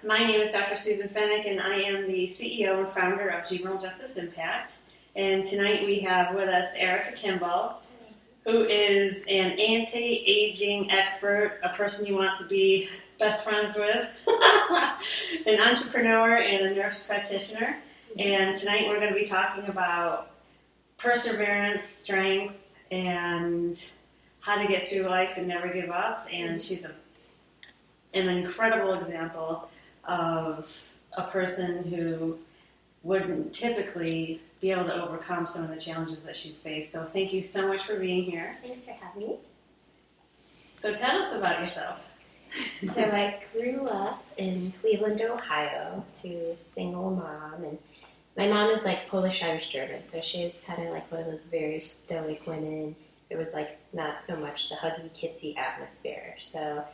My name is Dr. Susan Feneck, and I am the CEO and founder of Juvenile Justice Impact. And tonight we have with us Erika Kimble, who is an anti-aging expert, a person you want to be best friends with, an entrepreneur and a nurse practitioner. And tonight we're going to be talking about perseverance, strength, and how to get through life and never give up. And she's an incredible example of a person who wouldn't typically be able to overcome some of the challenges that she's faced. So thank you so much for being here. Thanks for having me. So tell us about yourself. So I grew up in Cleveland, Ohio, to a single mom, and my mom is like Polish, Irish, German, so she's kind of like one of those very stoic women. It was like not so much the huggy, kissy atmosphere. So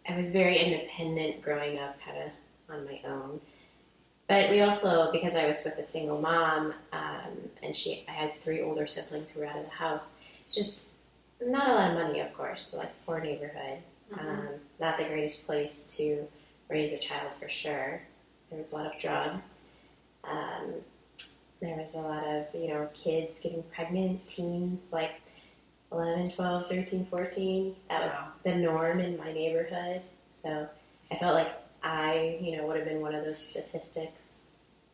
I was very independent growing up, kind of on my own. But we also, because I was with a single mom, and I had 3 older siblings who were out of the house, just not a lot of money, of course, so like poor neighborhood. Not the greatest place to raise a child for sure. There was a lot of drugs. There was a lot of, kids getting pregnant, teens, like 11, 12, 13, 14. That was the norm in my neighborhood. So I felt like I, would have been one of those statistics.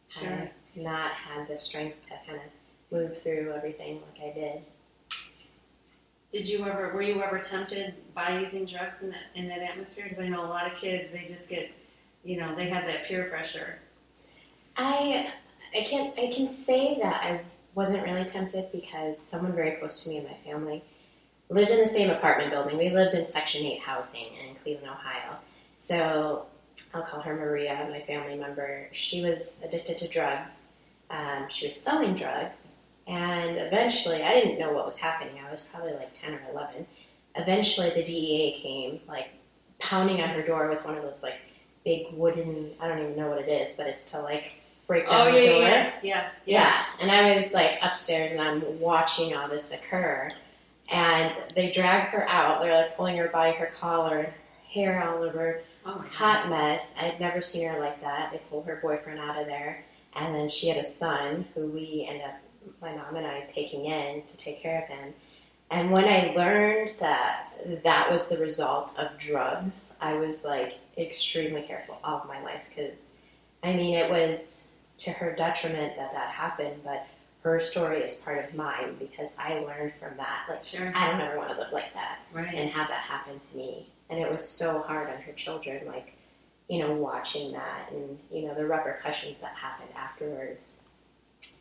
Sure. I not had the strength to kind of move through everything like I did. Were you ever tempted by using drugs in that atmosphere? Because I know a lot of kids, they just get, they have that peer pressure. I can say that I wasn't really tempted because someone very close to me and my family lived in the same apartment building. We lived in Section 8 housing in Cleveland, Ohio. So I'll call her Maria, my family member. She was addicted to drugs. She was selling drugs. And eventually, I didn't know what was happening. I was probably like 10 or 11. Eventually, the DEA came, like, pounding on her door with one of those, like, big wooden, I don't even know what it is, but it's to, like, break down the door. Yeah. And I was, like, upstairs, and I'm watching all this occur. And they drag her out. They're, like, pulling her by her collar, hair all over, hot mess. I'd never seen her like that. They pulled her boyfriend out of there. And then she had a son who we ended up, my mom and I, taking in to take care of him. And when I learned that was the result of drugs, I was, like, extremely careful all of my life. Because, it was to her detriment that happened, but her story is part of mine because I learned from that. Like, sure. I don't ever want to live like that and have that happen to me. And it was so hard on her children, like, watching that and, the repercussions that happened afterwards.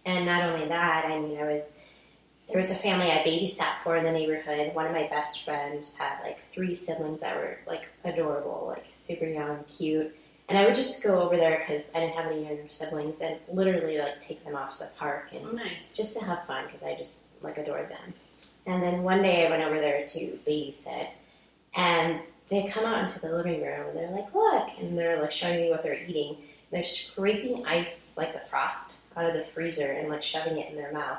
And not only that, there was a family I babysat for in the neighborhood. One of my best friends had, like, 3 siblings that were, like, adorable, like, super young, cute. And I would just go over there because I didn't have any younger siblings and literally, like, take them out to the park and just to have fun because I just, like, adored them. And then one day I went over there to babysit, and they come out into the living room and they're like, look, and they're, like, showing me what they're eating. They're scraping ice, like the frost, out of the freezer and, like, shoving it in their mouth.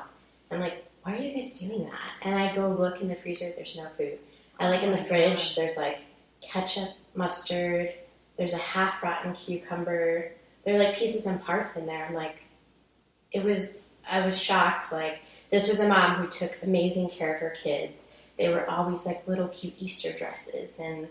I'm like, why are you guys doing that? And I go look in the freezer, there's no food. I look in the fridge, there's, like, ketchup, mustard, there's a half-rotten cucumber. There are, like, pieces and parts in there. I'm like, I was shocked. Like, this was a mom who took amazing care of her kids. They were always, like, little cute Easter dresses and,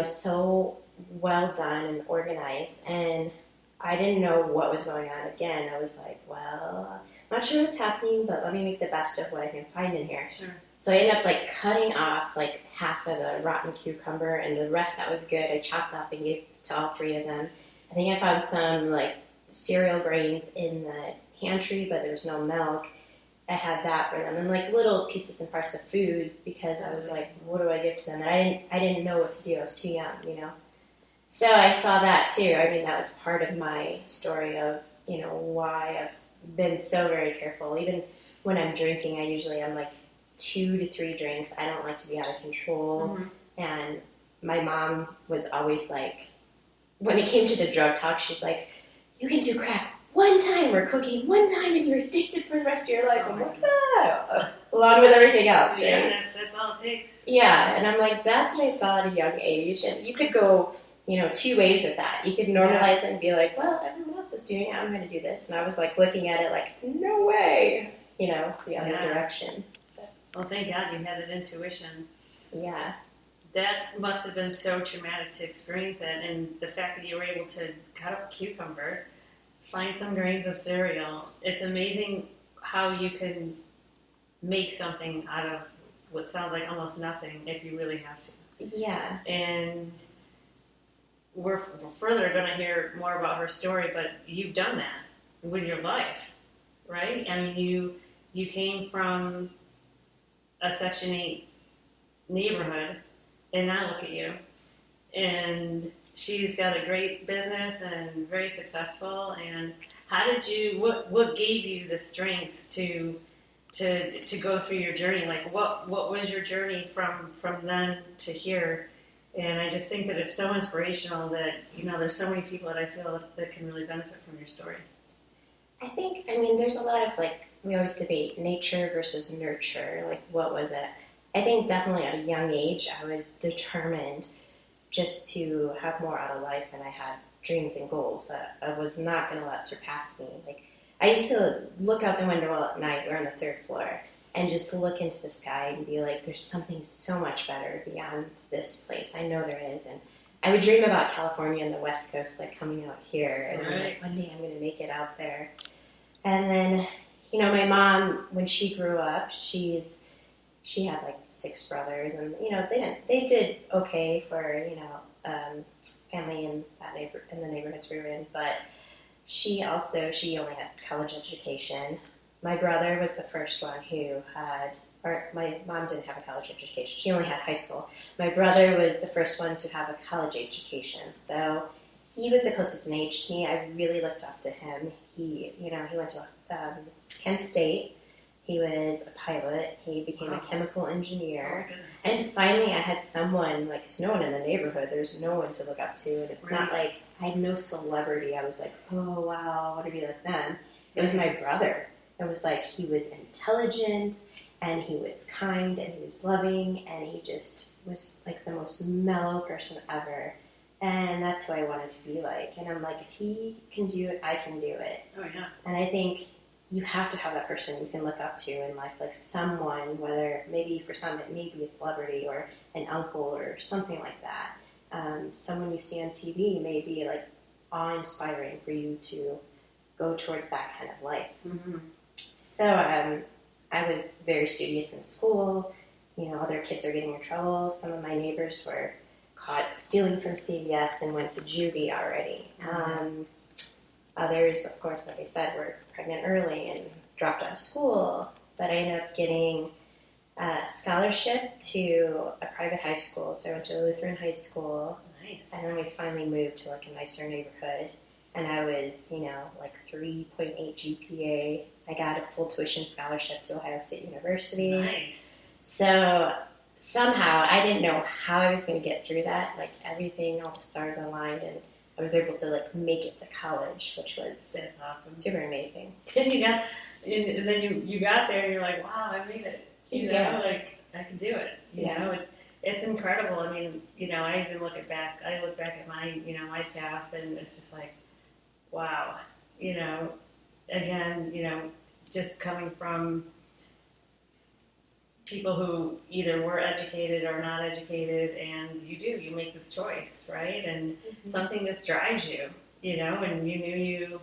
so well done and organized. And I didn't know what was going on. Again, I was like, well, I'm not sure what's happening, but let me make the best of what I can find in here. Sure. So I ended up, like, cutting off, like, half of the rotten cucumber, and the rest that was good I chopped up and gave to all 3 of them. I think I found some, like, cereal grains in the pantry, but there was no milk. I had that for them, and, like, little pieces and parts of food because I was like, what do I give to them? And I didn't know what to do. I was too young, So I saw that too. That was part of my story of, why I've been so very careful. Even when I'm drinking, I'm like 2 to 3 drinks. I don't like to be out of control. And my mom was always like, when it came to the drug talk, she's like, you can do crack one time or cocaine one time and you're addicted for the rest of your life. I'm like, oh. Along with everything else, right? That's all it takes. Yeah, and I'm like, that's what I saw at a young age. And you could go, two ways with that. You could normalize it and be like, well, everyone else is doing it, I'm going to do this. And I was like looking at it like, no way, the other direction. So. Well, thank God you had that intuition. Yeah. That must have been so traumatic to experience that, and the fact that you were able to cut up a cucumber, find some grains of cereal. It's amazing how you can make something out of what sounds like almost nothing if you really have to. Yeah. And we're further going to hear more about her story, but you've done that with your life, right? I mean, you came from a Section 8 neighborhood, and now look at you. And she's got a great business and very successful. And how did you? What gave you the strength to go through your journey? Like, what was your journey from then to here? And I just think that it's so inspirational that there's so many people that I feel that can really benefit from your story. I mean, there's a lot of we always debate nature versus nurture. Like, what was it? I think definitely at a young age, I was determined just to have more out of life, and I had dreams and goals that I was not going to let surpass me. Like, I used to look out the window at night, we're on the 3rd floor, and just look into the sky and be like, there's something so much better beyond this place. I know there is. And I would dream about California and the West Coast, coming out here, and I'm like, one day I'm going to make it out there. And then, my mom, when she grew up, she had 6 brothers, and they did okay for family in the neighborhoods we were in, but she only had college education. My brother was the first one who had, or my mom didn't have a college education. She only had high school. My brother was the first one to have a college education, so he was the closest in age to me. I really looked up to him. He went to Kent State. He was a pilot. He became a chemical engineer. Oh, and finally I had someone, because no one in the neighborhood, there's no one to look up to. And it's not like I had no celebrity. I was like, oh, wow, I want to be like them. It was my brother. It was he was intelligent, and he was kind, and he was loving, and he just was the most mellow person ever. And that's who I wanted to be like. And I'm like, if he can do it, I can do it. Oh, yeah. And I think you have to have that person you can look up to in life, someone, whether maybe for some it may be a celebrity or an uncle or something like that. Someone you see on TV may be awe-inspiring for you to go towards that kind of life. Mm-hmm. So I was very studious in school. Other kids are getting in trouble. Some of my neighbors were caught stealing from CVS and went to juvie already. Mm-hmm. Others, of course, like I said, were pregnant early and dropped out of school. But I ended up getting a scholarship to a private high school. So I went to a Lutheran high school. Nice. And then we finally moved to a nicer neighborhood. And I was, 3.8 GPA. I got a full tuition scholarship to Ohio State University. Nice. So somehow I didn't know how I was going to get through that. Everything, all the stars aligned, and I was able to make it to college, which was that's awesome, super amazing. And you got there, and you're like, wow, I made it. I can do it. You know, it's incredible. I mean, I even look back at my, my path, and it's just wow. Again, just coming from people who either were educated or not educated, and you make this choice, right? And something just drives you, and you knew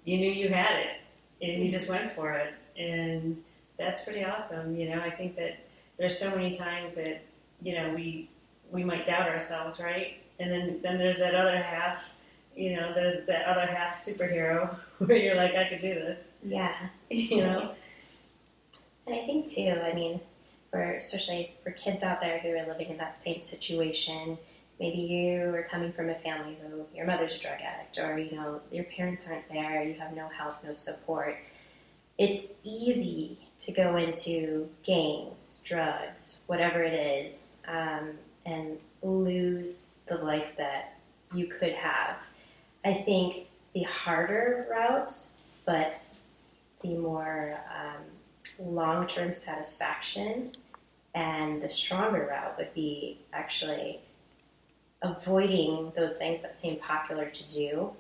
you had it, and you just went for it, and that's pretty awesome. I think that there's so many times that we might doubt ourselves, right? And then there's that other half. There's that other half superhero where you're like, I could do this. Yeah. And I think too, especially for kids out there who are living in that same situation, maybe you are coming from a family who your mother's a drug addict, or your parents aren't there, you have no help, no support. It's easy to go into gangs, drugs, whatever it is, and lose the life that you could have. I think the harder route, but the more long-term satisfaction and the stronger route would be actually avoiding those things that seem popular to do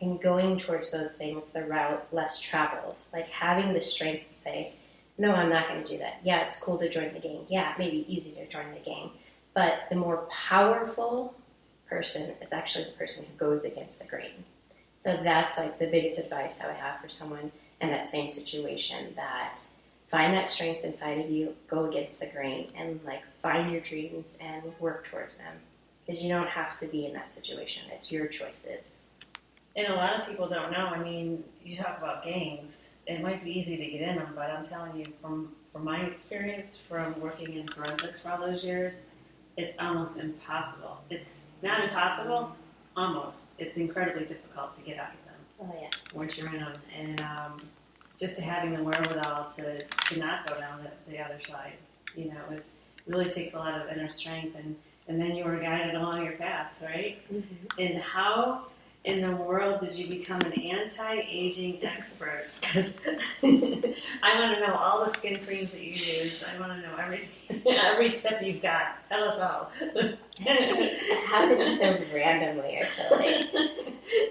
and going towards those things the route less traveled. Like having the strength to say, no, I'm not going to do that. Yeah, it's cool to join the gang. Yeah, it may be easy to join the gang. But the more powerful person is actually the person who goes against the grain. So that's like the biggest advice I would have for someone in that same situation, that find that strength inside of you, go against the grain, and like find your dreams and work towards them. Because you don't have to be in that situation. It's your choices. And a lot of people don't know. I mean, you talk about gangs. It might be easy to get in them, but I'm telling you from my experience from working in forensics for all those years, it's almost impossible. It's not impossible, almost. It's incredibly difficult to get out of them. Oh, yeah. Once you're in them. And just having the wherewithal to not go down the other side, you know, it really takes a lot of inner strength. And then you were guided along your path, right? Mm-hmm. And how in the world did you become an anti-aging expert? Because I want to know all the skin creams that you use. I want to know every tip you've got. Tell us all. Actually, it happened so randomly, I feel like.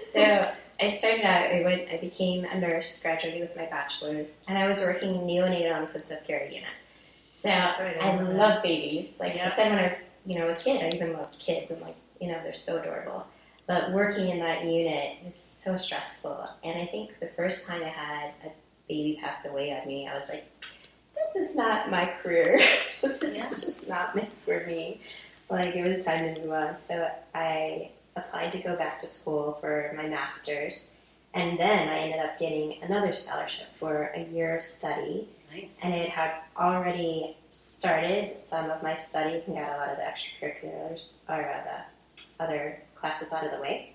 So I started out, I became a nurse, graduated with my bachelor's, and I was working in neonatal intensive care unit. So right, I love babies. Like yeah. I said, when I was, a kid, I even loved kids. I'm like, they're so adorable. But working in that unit was so stressful. And I think the first time I had a baby pass away on me, I was like, this is not my career. This is just not meant for me. Like, it was time to move on. So I applied to go back to school for my master's. And then I ended up getting another scholarship for a year of study. Nice. And it had already started some of my studies and got a lot of the extracurriculars or the other classes out of the way.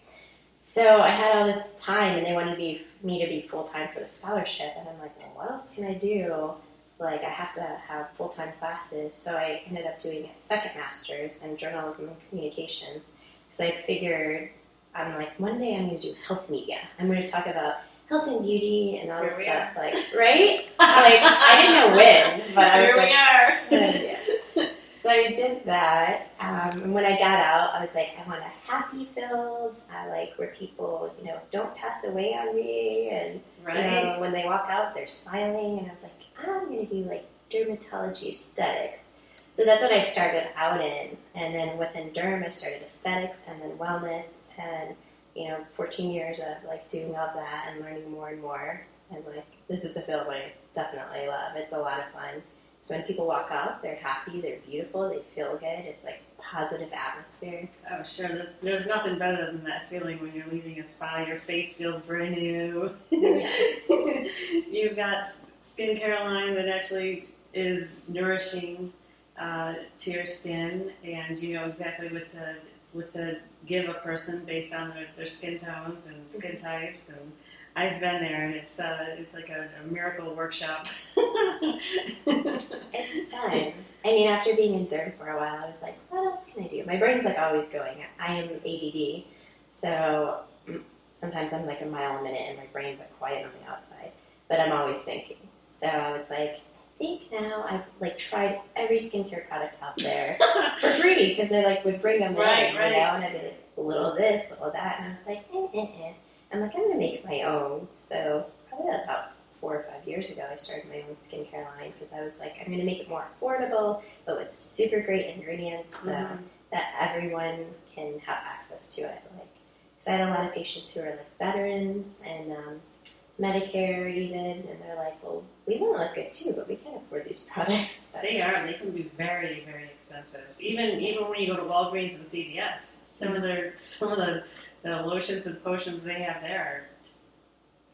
So I had all this time, and they wanted me to be full-time for the scholarship. And I'm like, well, what else can I do? Like, I have to have full-time classes. So I ended up doing a second master's in journalism and communications. Because I figured, I'm like, one day I'm going to do health media. I'm going to talk about health and beauty and all this stuff. Like, right? Like, I didn't know when, but I was like, here we are. So I did that. And when I got out, I was like, I want a happy field. I like where people, don't pass away on me. And, when they walk out, they're smiling. And I was like, I'm going to do like dermatology aesthetics. So that's what I started out in. And then within derm, I started aesthetics and then wellness. And 14 years of like doing all that and learning more and more. And like, this is the field I definitely love. It's a lot of fun. So when people walk out, they're happy, they're beautiful, they feel good. It's like positive atmosphere. Oh, sure. There's nothing better than that feeling when you're leaving a spa. Your face feels brand new. Yes. You've got skincare line that actually is nourishing to your skin, and you know exactly what to give a person based on their skin tones and skin types. And I've been there, and it's like a miracle workshop. It's fun. I mean, after being in derm for a while, I was like, what else can I do? My brain's like always going. I am ADD, so sometimes I'm like a mile a minute in my brain, but quiet on the outside. But I'm always thinking. So I was like, I think now I've like tried every skincare product out there for free because they like would bring them in, right. and I'd be like, a little of this, a little of that, and I was like, I'm like, I'm going to make my own. So probably about 4 or 5 years ago, I started my own skincare line because I was like, I'm going to make it more affordable, but with super great ingredients that everyone can have access to it. Like, because I had a lot of patients who are like veterans and Medicare even, and they're like, well, we want to look good too, but we can't afford these products. So. They are. They can be very, very expensive. Even when you go to Walgreens and CVS, some of the lotions and potions they have there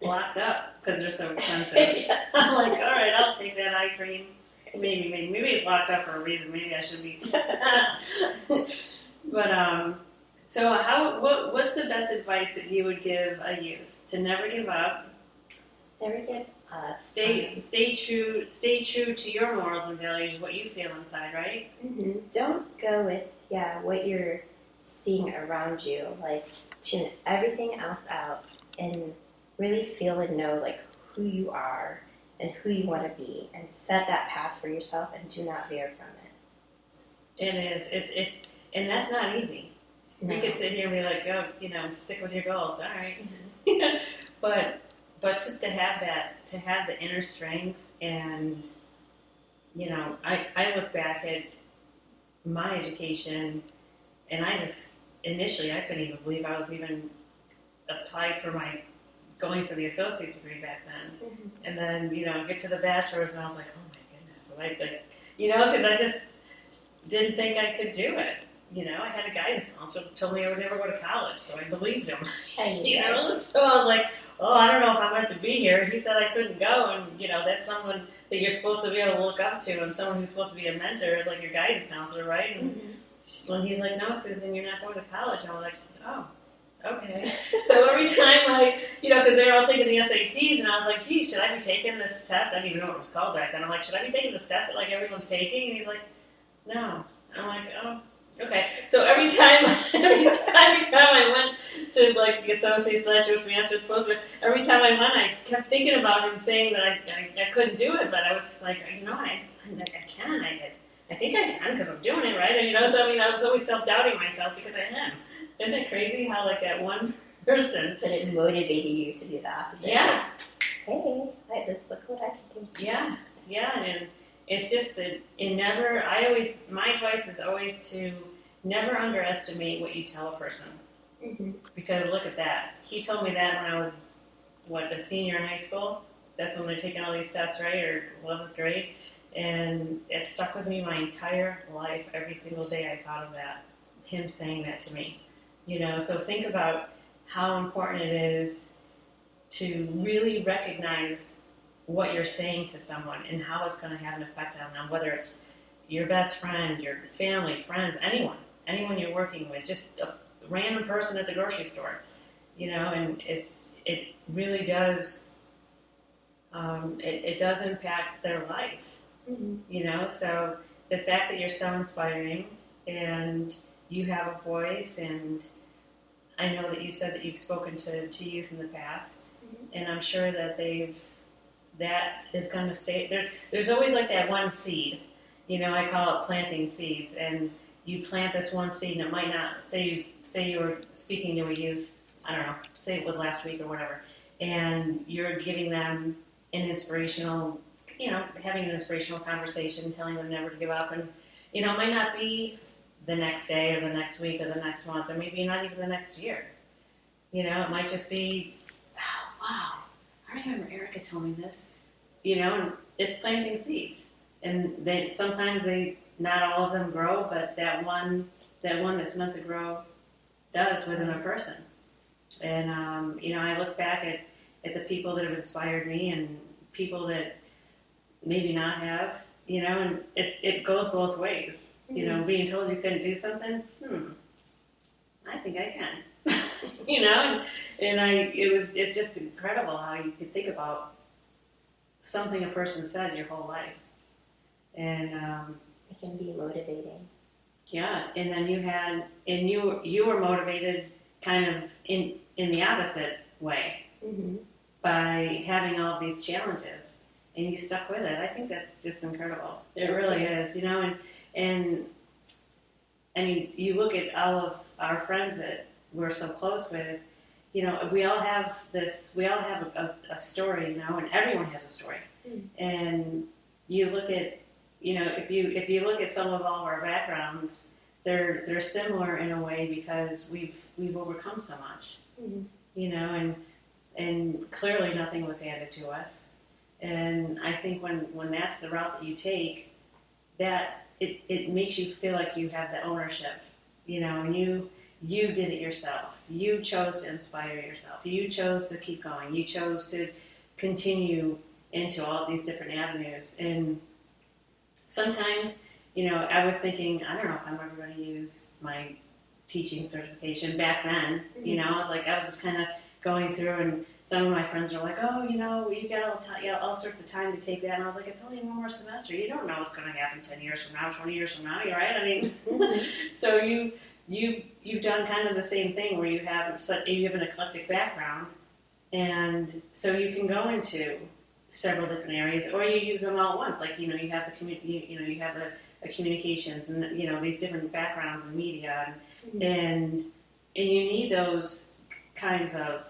are locked up because they're so expensive. Yes. I'm like, all right, I'll take that eye cream. Maybe it's locked up for a reason. Maybe I should be. But so what's the best advice that you would give a youth? To never give up. Never give up. Stay true to your morals and values, what you feel inside, right? Mm-hmm. Don't go with what you're seeing around you. Like, tune everything else out and really feel and know like who you are and who you want to be, and set that path for yourself and do not veer from it. It is. It's and that's not easy. We could sit here and be like, oh, stick with your goals, all right. but just to have the inner strength, and I look back at my education, and I just initially I couldn't even believe I was even applied for going for the associate degree back then, and then get to the bachelor's, and I was like, oh my goodness, because I just didn't think I could do it. I had a guidance counselor who told me I would never go to college, so I believed him. So I was like, oh, I don't know if I'm meant to be here. He said I couldn't go, and that's someone that you're supposed to be able to look up to, and someone who's supposed to be a mentor is like your guidance counselor, right? And when he's like, no, Susan, you're not going to college, and I was like, oh, okay. So every time because they were all taking the SATs, and I was like, geez, should I be taking this test? I didn't even know what it was called back then. I'm like, should I be taking this test that like everyone's taking? And he's like, no. I'm like, oh. Okay, so every time I went to like the associate's, bachelor's, master's, postgrad, every time I went, I kept thinking about him saying that I couldn't do it, but I was just like, I can, I think I can because I'm doing it, right? And so I was always self-doubting myself because I am. Isn't it crazy how like that one person? But it motivated you to do the opposite. Yeah. Hey, let's look what I can do. Yeah, and it's just my advice is always to never underestimate what you tell a person. Because look at that. He told me that when I was, a senior in high school. That's when they're taking all these tests, right? Or 11th grade. And it stuck with me my entire life. Every single day I thought of that. Him saying that to me. So think about how important it is to really recognize what you're saying to someone and how it's going to have an effect on them, whether it's your best friend, your family, friends, anyone you're working with, just a random person at the grocery store, and it really does, it does impact their life, so the fact that you're so inspiring and you have a voice, and I know that you said that you've spoken to youth in the past, and I'm sure that that is going to stay. There's always like that one seed, I call it planting seeds, and you plant this one seed, and it might not, say you were speaking to a youth, I don't know, say it was last week or whatever, and you're giving them an inspirational, having an inspirational conversation, telling them never to give up, and, it might not be the next day or the next week or the next month, or maybe not even the next year. It might just be, oh, wow. I remember Erika told me this, and it's planting seeds. And sometimes not all of them grow, but that one that's meant to grow does within a person. And, I look back at the people that have inspired me and people that maybe not have, and it goes both ways. Being told you couldn't do something, I think I can. It's just incredible how you could think about something a person said your whole life, and it can be motivating. Yeah, and then you were motivated kind of in the opposite way by having all of these challenges, and you stuck with it. I think that's just incredible. It really is, and I mean, you look at all of our friends that we're so close with, we all have a story, and everyone has a story. And you look at, if you look at some of all of our backgrounds, they're similar in a way because we've overcome so much, and clearly nothing was handed to us. And I think when that's the route that you take, that it makes you feel like you have the ownership, and you did it yourself. You chose to inspire yourself. You chose to keep going. You chose to continue into all these different avenues. And sometimes, I was thinking, I don't know if I'm ever going to use my teaching certification. Back then, I was just kind of going through, and some of my friends are like, oh, you've got all sorts of time to take that. And I was like, it's only one more semester. You don't know what's going to happen 10 years from now, 20 years from now, right? I mean, so you've done kind of the same thing where you have an eclectic background, and so you can go into several different areas, or you use them all at once. Like you have the communications, and these different backgrounds in media, and And you need those kinds of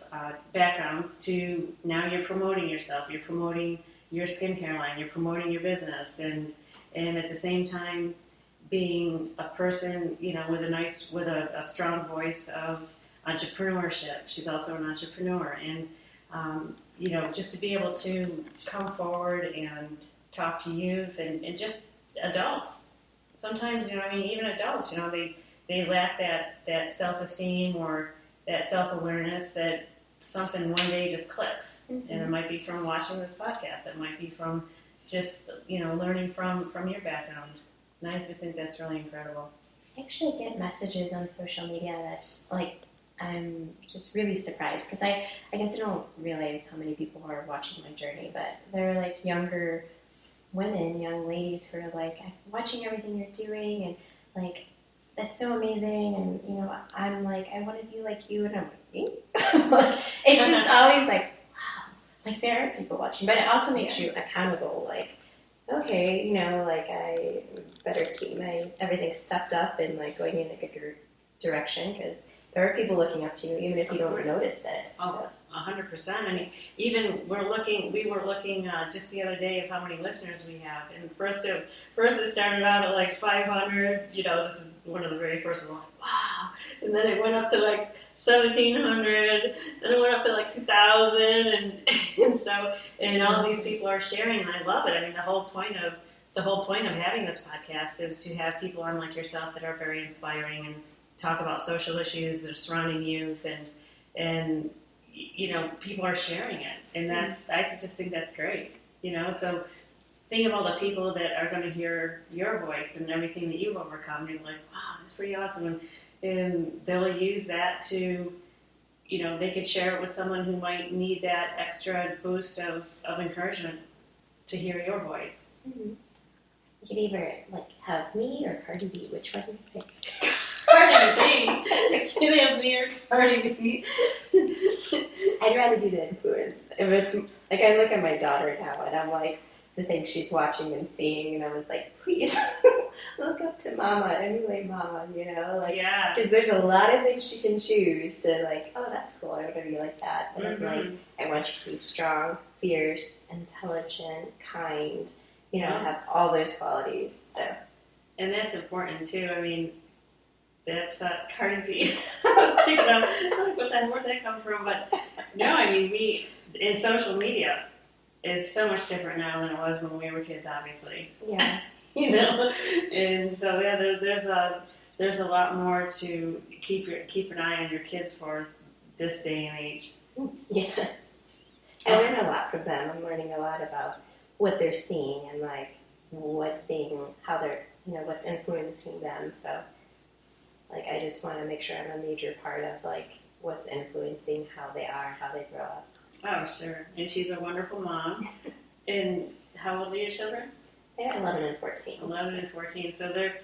backgrounds to, now you're promoting yourself, you're promoting your skincare line, you're promoting your business, and at the same time being a person, with a strong voice of entrepreneurship. She's also an entrepreneur, and just to be able to come forward and talk to youth and just adults. Sometimes, even adults, they lack that self-esteem or that self-awareness that something one day just clicks. Mm-hmm. And it might be from watching this podcast. It might be from just, learning from your background. And I just think that's really incredible. I actually get messages on social media that's I'm just really surprised, because I guess I don't realize how many people are watching my journey, but they're younger women, young ladies who are I'm watching everything you're doing, and that's so amazing, and I'm I want to be like you, and I'm me? It's just always wow, there are people watching, but it also makes you accountable, okay, I better keep my everything stepped up and going in a good direction, because there are people looking up to you, even if you don't notice it. Oh, 100%. We were looking just the other day of how many listeners we have. And first it started out at 500. This is one of the very first ones. Wow. And then it went up to 1,700. Then it went up to 2,000. And all these people are sharing, and I love it. The whole point of having this podcast is to have people on like yourself that are very inspiring and talk about social issues that are surrounding youth, and people are sharing it, and I just think that's great. So think of all the people that are going to hear your voice and everything that you've overcome, and wow, that's pretty awesome, and they'll use that to, they could share it with someone who might need that extra boost of encouragement to hear your voice. Mm-hmm. You could either have me or Cardi B. Which one do you pick? Cardi B. Can they have me or Cardi B? I'd rather be the influence. If it's I look at my daughter now, and I'm the things she's watching and seeing, and I was please look up to Mama, emulate Mama, yeah. Because there's a lot of things she can choose to oh, that's cool, I want to be like that. But mm-hmm. I want you to be strong, fierce, intelligent, kind. Have all those qualities. So, and that's important too. That's Cardi B. I was thinking of where'd that come from? But no, we in social media is so much different now than it was when we were kids, obviously. Yeah. And so there's a lot more to keep an eye on your kids for this day and age. Yes. I learn a lot from them. I'm learning a lot about what they're seeing and how they're, what's influencing them. So, I just want to make sure I'm a major part of what's influencing how they are, how they grow up. Oh, sure. And she's a wonderful mom. And how old are your children? They're 11 and 14. 11 and 14. So they're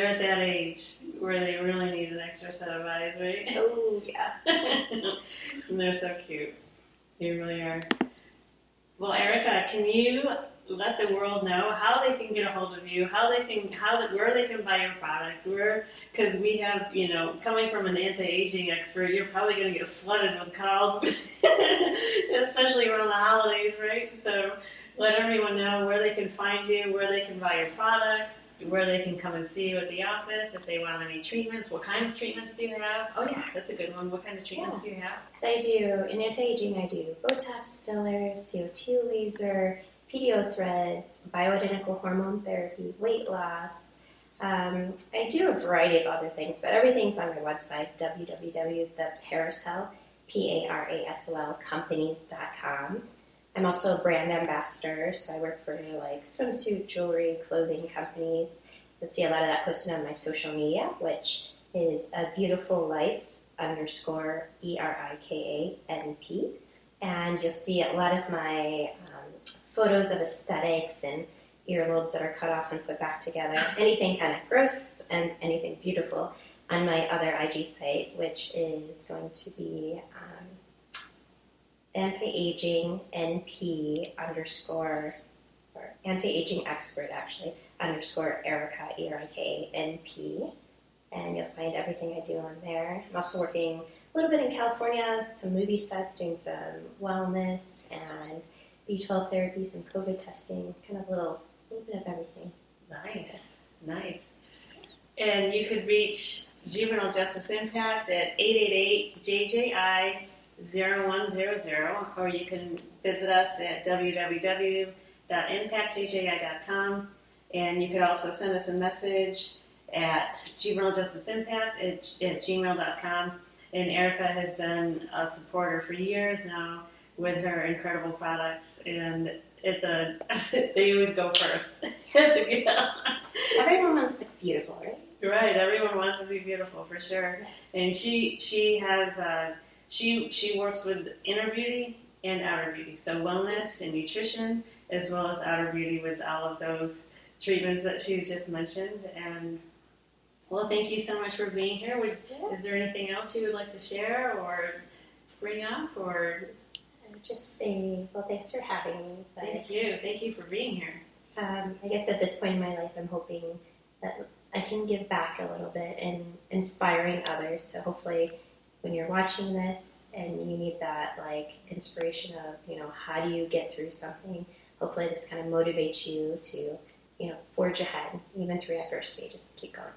at that age where they really need an extra set of eyes, right? Oh, yeah. And they're so cute. They really are. Well, Erika, can you let the world know how they can get a hold of you, where they can buy your products, because we have, coming from an anti-aging expert, you're probably going to get flooded with calls, especially around the holidays, right? So let everyone know where they can find you, where they can buy your products, where they can come and see you at the office, if they want any treatments. What kind of treatments do you have? Oh yeah, that's a good one. What kind of treatments do you have? So in anti-aging, I do Botox fillers, CO2 laser, PDO threads, bioidentical hormone therapy, weight loss. I do a variety of other things, but everything's on my website, www.theparasol, PARASOL companies.com. I'm also a brand ambassador, so I work for swimsuit, jewelry, clothing companies. You'll see a lot of that posted on my social media, which is a beautiful life _ERIKANP. And you'll see a lot of my photos of aesthetics and earlobes that are cut off and put back together. Anything kind of gross and anything beautiful on my other IG site, which is going to be anti-aging NP _ or anti-aging expert actually _ Erika, ERIKA NP. and you'll find everything I do on there. I'm also working a little bit in California, some movie sets, doing some wellness and B12 therapy, some COVID testing, kind of a little bit of everything. Nice, nice. And you could reach Juvenile Justice Impact at 888-JJI-0100, or you can visit us at www.impactjji.com, and you could also send us a message at juvenilejusticeimpact@gmail.com. And Erika has been a supporter for years now with her incredible products, and they always go first. Everyone wants to look beautiful, right? Right, everyone wants to be beautiful for sure. Yes. And she has she works with inner beauty and outer beauty, so wellness and nutrition, as well as outer beauty with all of those treatments that she just mentioned. And well, thank you so much for being here. Is there anything else you would like to share or bring up, or? I would just say, well, thanks for having me. But, Thank you for being here. I guess at this point in my life, I'm hoping that I can give back a little bit and inspiring others. So hopefully when you're watching this and you need that inspiration of, how do you get through something, hopefully this kind of motivates you to, forge ahead, even through adversity. Just keep going.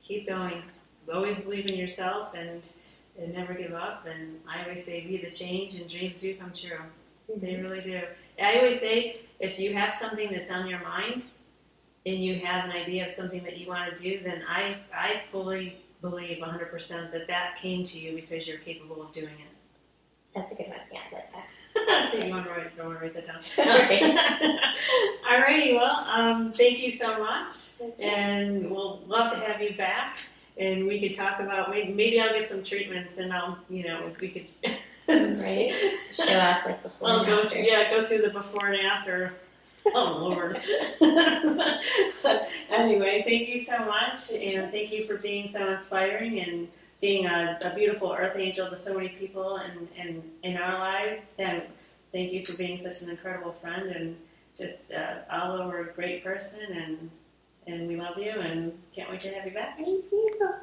Keep going. Always believe in yourself and never give up. And I always say, be the change, and dreams do come true. Mm-hmm. They really do. I always say, if you have something that's on your mind and you have an idea of something that you want to do, then I fully believe 100% that came to you because you're capable of doing it. That's a good one. Yeah, I like that. So you want to write that down. Alrighty, well, thank you so much. And we'll love to have you back. And we could talk about, maybe I'll get some treatments and we could right. Show off before and after. Go through the before and after. Oh, Lord. But anyway, thank you so much, and thank you for being so inspiring and being a beautiful earth angel to so many people in our lives. And thank you for being such an incredible friend and just all over a great person. And we love you and can't wait to have you back. Thank you.